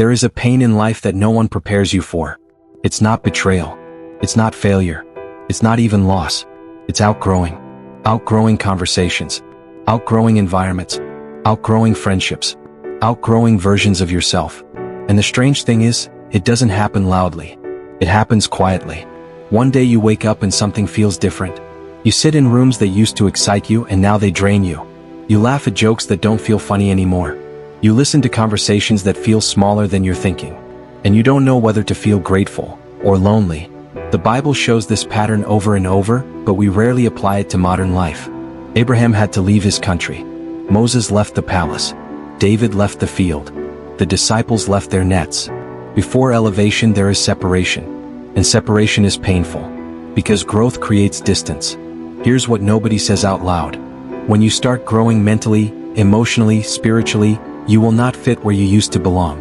There is a pain in life that no one prepares you for. It's not betrayal. It's not failure. It's not even loss. It's outgrowing. Outgrowing conversations. Outgrowing environments. Outgrowing friendships. Outgrowing versions of yourself. And the strange thing is, it doesn't happen loudly. It happens quietly. One day you wake up and something feels different. You sit in rooms that used to excite you and now they drain you. You laugh at jokes that don't feel funny anymore. You listen to conversations that feel smaller than you're thinking. And you don't know whether to feel grateful or lonely. The Bible shows this pattern over and over, but we rarely apply it to modern life. Abraham had to leave his country. Moses left the palace. David left the field. The disciples left their nets. Before elevation there is separation. And separation is painful. Because growth creates distance. Here's what nobody says out loud. When you start growing mentally, emotionally, spiritually, you will not fit where you used to belong.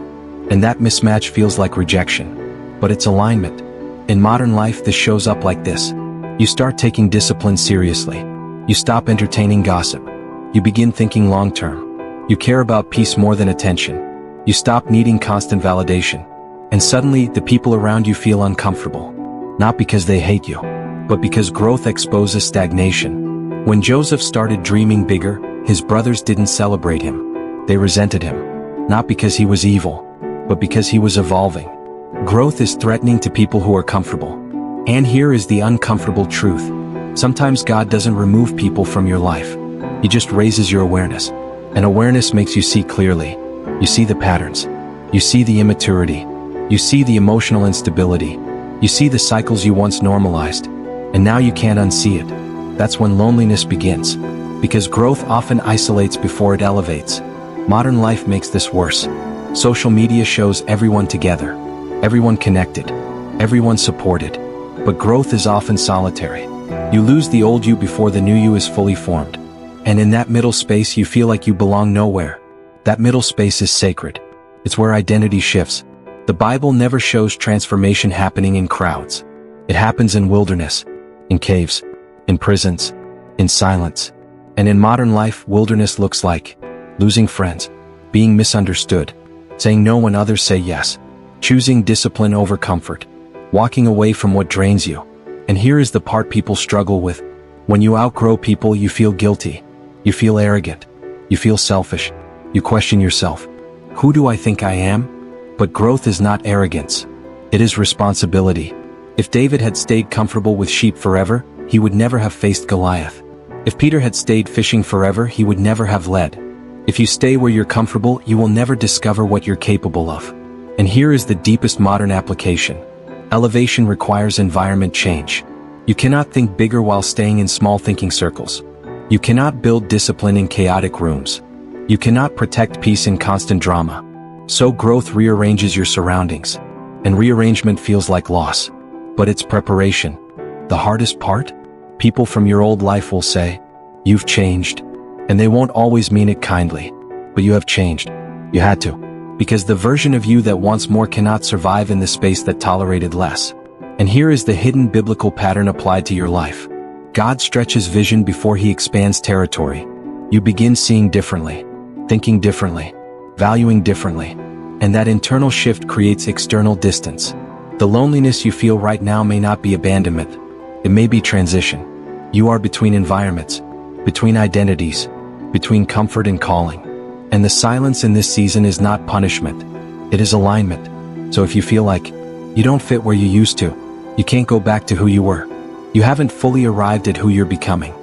And that mismatch feels like rejection. But it's alignment. In modern life this shows up like this. You start taking discipline seriously. You stop entertaining gossip. You begin thinking long-term. You care about peace more than attention. You stop needing constant validation. And suddenly, the people around you feel uncomfortable. Not because they hate you, but because growth exposes stagnation. When Joseph started dreaming bigger, his brothers didn't celebrate him. They resented him. Not because he was evil, but because he was evolving. Growth is threatening to people who are comfortable. And here is the uncomfortable truth. Sometimes God doesn't remove people from your life. He just raises your awareness. And awareness makes you see clearly. You see the patterns. You see the immaturity. You see the emotional instability. You see the cycles you once normalized. And now you can't unsee it. That's when loneliness begins. Because growth often isolates before it elevates. Modern life makes this worse. Social media shows everyone together. Everyone connected. Everyone supported. But growth is often solitary. You lose the old you before the new you is fully formed. And in that middle space you feel like you belong nowhere. That middle space is sacred. It's where identity shifts. The Bible never shows transformation happening in crowds. It happens in wilderness, in caves, in prisons, in silence. And in modern life, wilderness looks like losing friends, being misunderstood, saying no when others say yes, choosing discipline over comfort, walking away from what drains you. And here is the part people struggle with. When you outgrow people, you feel guilty. You feel arrogant. You feel selfish. You question yourself. Who do I think I am? But growth is not arrogance. It is responsibility. If David had stayed comfortable with sheep forever, he would never have faced Goliath. If Peter had stayed fishing forever, he would never have led. If you stay where you're comfortable, you will never discover what you're capable of. And here is the deepest modern application. Elevation requires environment change. You cannot think bigger while staying in small thinking circles. You cannot build discipline in chaotic rooms. You cannot protect peace in constant drama. So growth rearranges your surroundings. And rearrangement feels like loss. But it's preparation. The hardest part? People from your old life will say, "You've changed." And they won't always mean it kindly. But you have changed. You had to. Because the version of you that wants more cannot survive in the space that tolerated less. And here is the hidden biblical pattern applied to your life. God stretches vision before he expands territory. You begin seeing differently, thinking differently, valuing differently. And that internal shift creates external distance. The loneliness you feel right now may not be abandonment. It may be transition. You are between environments, between identities, between comfort and calling. And the silence in this season is not punishment. It is alignment. So if you feel like you don't fit where you used to, you can't go back to who you were. You haven't fully arrived at who you're becoming.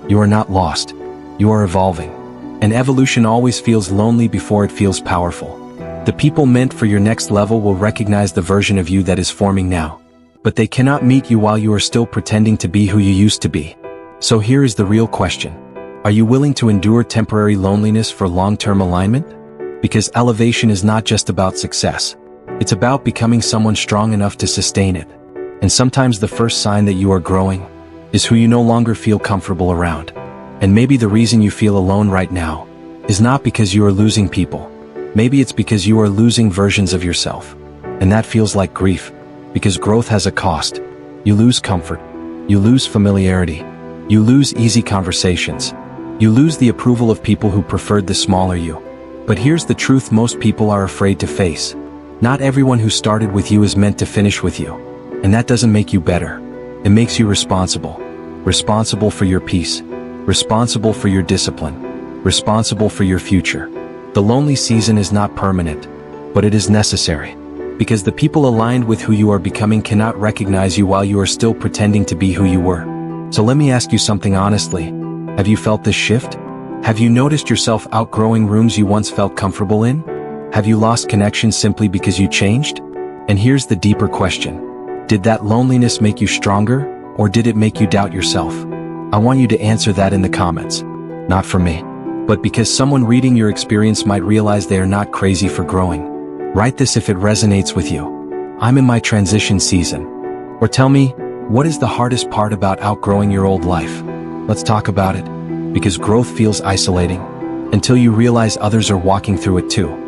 You are not lost. You are evolving. And evolution always feels lonely before it feels powerful. The people meant for your next level will recognize the version of you that is forming now. But they cannot meet you while you are still pretending to be who you used to be. So here is the real question. Are you willing to endure temporary loneliness for long-term alignment? Because elevation is not just about success. It's about becoming someone strong enough to sustain it. And sometimes the first sign that you are growing is who you no longer feel comfortable around. And maybe the reason you feel alone right now is not because you are losing people. Maybe it's because you are losing versions of yourself. And that feels like grief, because growth has a cost. You lose comfort. You lose familiarity. You lose easy conversations. You lose the approval of people who preferred the smaller you. But here's the truth most people are afraid to face. Not everyone who started with you is meant to finish with you. And that doesn't make you better. It makes you responsible. Responsible for your peace. Responsible for your discipline. Responsible for your future. The lonely season is not permanent, but it is necessary. Because the people aligned with who you are becoming cannot recognize you while you are still pretending to be who you were. So let me ask you something honestly. Have you felt this shift? Have you noticed yourself outgrowing rooms you once felt comfortable in? Have you lost connection simply because you changed? And here's the deeper question. Did that loneliness make you stronger, or did it make you doubt yourself? I want you to answer that in the comments. Not for me, but because someone reading your experience might realize they are not crazy for growing. Write this if it resonates with you. I'm in my transition season. Or tell me, what is the hardest part about outgrowing your old life? Let's talk about it. Because growth feels isolating, until you realize others are walking through it too.